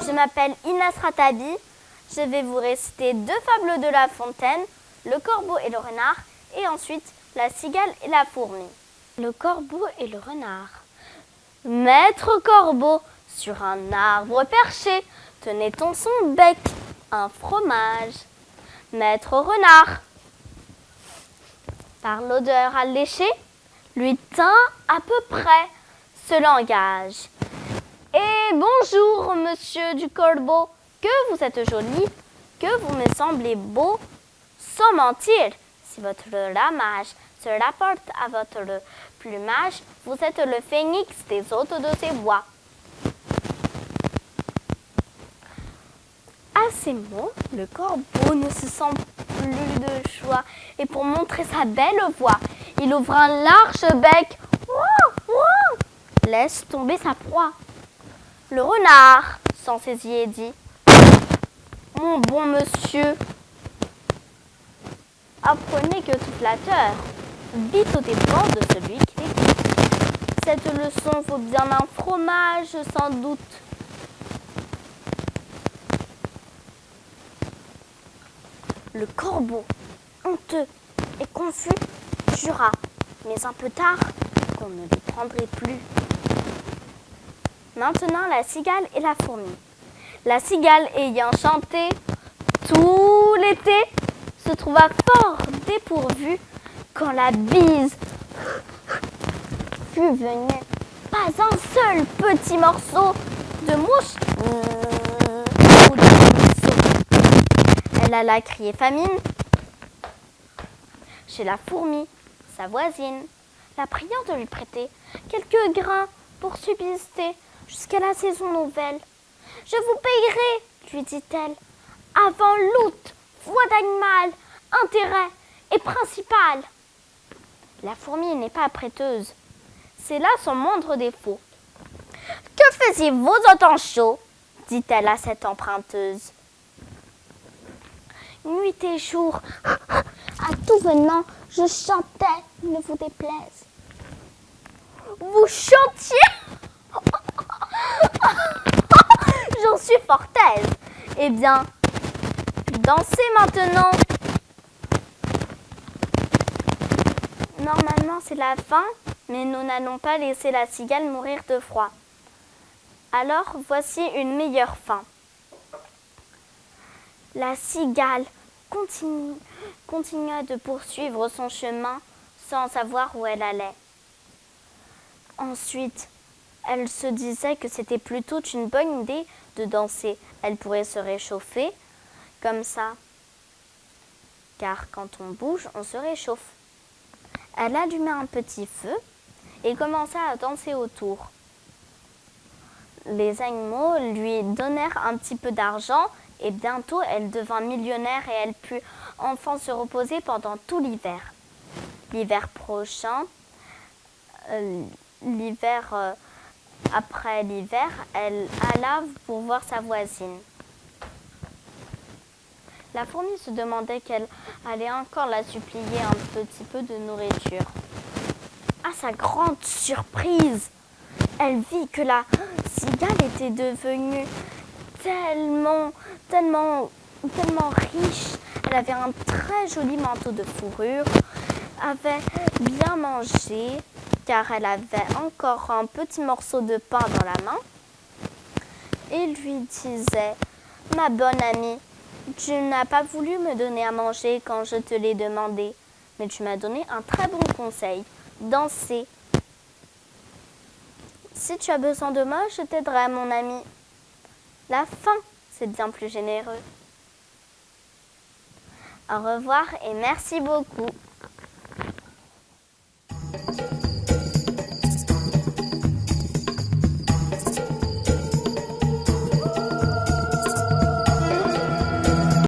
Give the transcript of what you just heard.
Je m'appelle Inès Ratabi. Je vais vous réciter 2 fables de La Fontaine, le corbeau et le renard, et ensuite la cigale et la fourmi. Le corbeau et le renard. Maître corbeau, sur un arbre perché, tenait dans son bec un fromage. Maître renard, par l'odeur alléchée, lui tint à peu près ce langage. Et bonjour, monsieur du corbeau, que vous êtes joli, que vous me semblez beau, sans mentir. Si votre ramage se rapporte à votre plumage, vous êtes le phénix des hôtes de ces bois. À ces mots, le corbeau ne se sent plus de joie, et pour montrer sa belle voix, il ouvre un large bec, laisse tomber sa proie. Le renard s'en saisit et dit: mon bon monsieur, apprenez que tout flatteur vit aux dépens de celui qui l'écoute. Cette leçon vaut bien un fromage, sans doute. Le corbeau, honteux et confus, jura, mais un peu tard, qu'on ne le prendrait plus. Maintenant, la cigale et la fourmi. La cigale, ayant chanté tout l'été, se trouva fort dépourvue quand la bise fut venue. Pas un seul petit morceau de mouche ou de ruisseau. Elle alla crier famine chez la fourmi, sa voisine, la priant de lui prêter quelques grains pour subsister jusqu'à la saison nouvelle. « Je vous payerai, lui dit-elle, avant l'août, voix d'animal, intérêt et principal. » La fourmi n'est pas prêteuse. C'est là son moindre défaut. « Que faisiez-vous au temps chaud ?» dit-elle à cette emprunteuse. « Nuit et jour, à tout venant, je chantais, ne vous déplaise. »« Vous chantiez ?» J'en suis fort aise. Eh bien, dansez maintenant. Normalement, c'est la fin, mais nous n'allons pas laisser la cigale mourir de froid. Alors, voici une meilleure fin. La cigale continua de poursuivre son chemin sans savoir où elle allait. Ensuite, elle se disait que c'était plutôt une bonne idée de danser. Elle pourrait se réchauffer comme ça, car quand on bouge, on se réchauffe. Elle alluma un petit feu et commença à danser autour. Les animaux lui donnèrent un petit peu d'argent et bientôt elle devint millionnaire et elle put enfin se reposer pendant tout l'hiver. L'hiver prochain, après l'hiver, elle alla pour voir sa voisine. La fourmi se demandait qu'elle allait encore la supplier un petit peu de nourriture. À sa grande surprise, elle vit que la cigale était devenue tellement riche. Elle avait un très joli manteau de fourrure, avait bien mangé, car elle avait encore un petit morceau de pain dans la main, et lui disait: « Ma bonne amie, tu n'as pas voulu me donner à manger quand je te l'ai demandé, mais tu m'as donné un très bon conseil, danser. Si tu as besoin de moi, je t'aiderai, mon ami. La fin, c'est bien plus généreux. » Au revoir et merci beaucoup.